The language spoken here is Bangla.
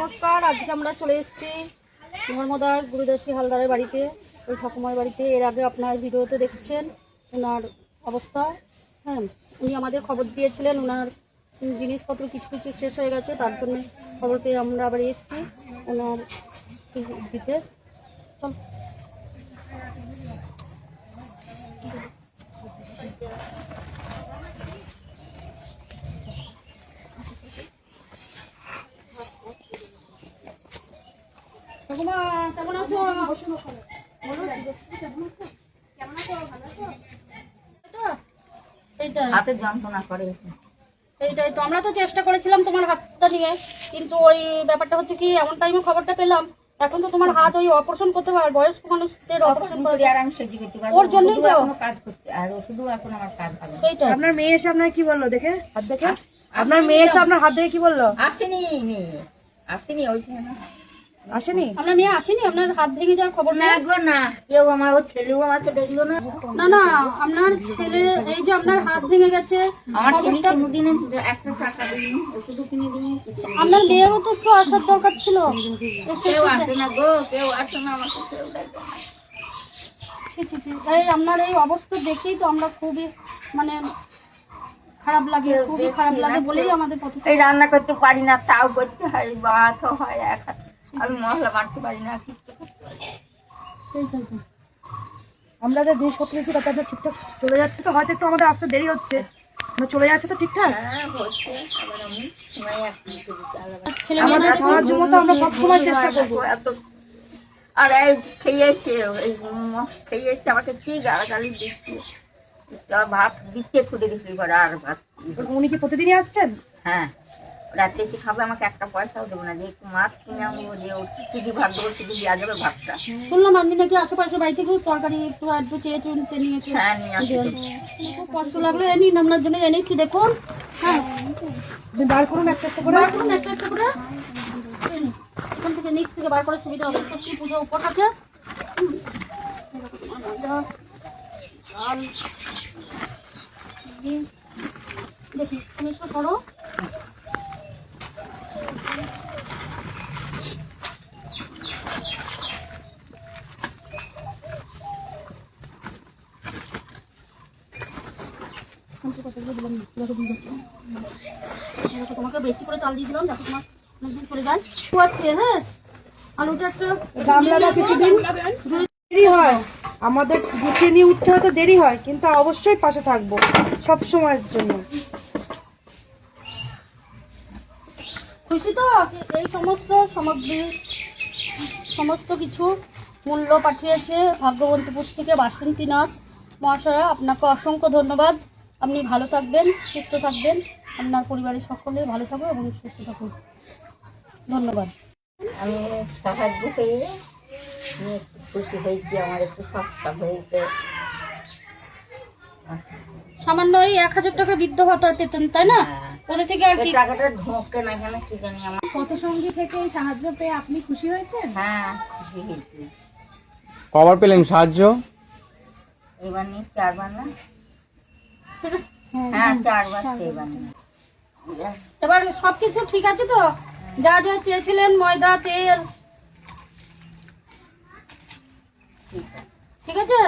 নমস্কার। আজকে আমরা চলে এসেছি নর্মদার গুরুদাসী হালদারের বাড়িতে, ওই ঠাকুমার বাড়িতে। এর আগে আপনার ভিডিওতে দেখছেন ওনার অবস্থা। হ্যাঁ, উনি আমাদের খবর দিয়েছিলেন ওনার জিনিসপত্র কিছু কিছু শেষ হয়ে গেছে, তার জন্য খবর পেয়ে আমরা আবার এসেছি ওনার দিতে। চল ঠাকুমা, কেমন আছো? হাতে যন্ত্রণা করে। এইটাই তো, আমরা তো চেষ্টা করেছিলাম তোমার হাতটা নিয়ে, কিন্তু ওই ব্যাপারটা হচ্ছে কি, এমন টাইমে খবরটা পেলাম এখন তো তোমার হাত ওই অপারেশন করতে পারে, বয়স্ক মানুষদের অপারেশন করে আর আমি সহ্য করতে পারবো, ওর জন্যই তো কাজ করতে, আর শুধু এখন আমার কাজ হবে। সেইটাই। আপনার মেয়ে এসে আপনার কি বললো দেখে, হাত দেখে? আপনার মেয়ে এসে আপনার হাত দেখে কি বললো? আসেনি মেয়ে, আসেনি ওইখানে আসেনি? আপনার মেয়ে আসেনি আপনার হাত ভেঙে যাওয়ার খবর? না গো না, কেউ আমার ওর ছেলেও আমাকে দেখলো না। না না, আপনার ছেলে এই যে আপনার হাত ভেঙে গেছে, আমার ছেলে কোনোদিনে একটা টাকা দিইনি, শুধু কিনে দিইনি। আপনার মেয়েরও তো একটু আসার দরকার ছিল। কেউ আসে না গো, কেউ আসে না, আমাকে কেউ দেখে না। এই আপনার এই অবস্থা দেখেই তো আমরা খুবই মানে খারাপ লাগে, খুবই খারাপ লাগে বলেই আমাদের প্রথম। এই রান্না করতে পারি না, তাও করতে হয়, ভাতও হয় এক হাতে। আমি মশলা মারতে পারি না, কিচ্ছু করতে পারি না। সেইটাই তো। আমরা যে জিনিসপত্র নিচ্ছি তাতে আপনার ঠিকঠাক চলে যাচ্ছে তো? হয়তো একটু আমাদের আসতে দেরি হচ্ছে, মানে চলে যাচ্ছে তো ঠিকঠাক? হ্যাঁ হচ্ছে, আবার আমি সময় একটু দিতে আলাদা। ছেলে আমাদের মেয়েরা সাহায্য মতো আমরা সবসময় চেষ্টা করবো। আর এই খেয়েছে, খেয়েছে আমাকে কি গালাগালি দিচ্ছে, ভাত দিচ্ছে খুঁড়ে দিচ্ছি করে, আর ভাত। উনি কি প্রতিদিনই আসছেন? হ্যাঁ, রাতে এসে খাবে, আমাকে একটা পয়সাও দেবো না, যে একটু মাছ কিনে আনবো, যে শুধু ভাত দেবো, শুধু দেওয়া যাবে ভাতটা। শুনলাম আপনি নাকি আশেপাশের বাড়ি থেকে তরকারি একটু একটু চেয়ে চুনতে নিয়েছে। হ্যাঁ নিয়ে আসি। খুব কষ্ট লাগলো, এনে আপনার জন্য এনেছি, দেখুন। হ্যাঁ, আপনি বার করুন একটা একটা করে। বার করুন একটা একটা করে। এখান থেকে নিচ থেকে বার করে সুবিধা হবে। সত্যি পুজো উপোস আছে। দেখি তুমি একটু করো। তোমাকে বেশি করে চাল দিয়ে দিলাম যাতে তোমার অনেকদিন চলে যায়। হ্যাঁ, আলুটা একটা গামলাটা কিছুদিন দেরি হয়, আমাদের গুছিয়ে নিয়ে উঠতে হয়তো দেরি হয়, কিন্তু অবশ্যই পাশে থাকবো সব সময়ের জন্য। খুশি তো এই সমস্ত সামগ্রী, সমস্ত কিছু মূল্য পাঠিয়েছে ভাগ্যবন্তীপুর থেকে বাসন্তীনাথ মহাশয়া। আপনাকে অসংখ্য ধন্যবাদ। আপনি ভালো থাকবেন, সুস্থ থাকবেন, আপনার পরিবারের সকলে ভালো থাকবে এবং সুস্থ থাকুন। ধন্যবাদ। আমি সাহায্য পেয়ে আমি একটু খুশি হয়েছি, আমার একটু সস্তা হয়েছে। সামান্য এই 1000 টাকা বৃদ্ধ ভাতা পেতেন, তাই না? ওদের থেকে আর কি এই টাকাটা ঢোকে না কেন কি জানি আমার। পথসঙ্গী থেকে এই সাহায্য পেয়ে আপনি খুশি হয়েছেন? হ্যাঁ খুশি হয়েছি। কবার পেলেন সাহায্য? এবার নিয়ে 4 বার না? সেটা হ্যাঁ 4 বার, এবার নিয়ে। এবার সবকিছু ঠিক আছে তো? যা যা চেয়েছিলেন, ময়দা, তেল, ঠিক আছে?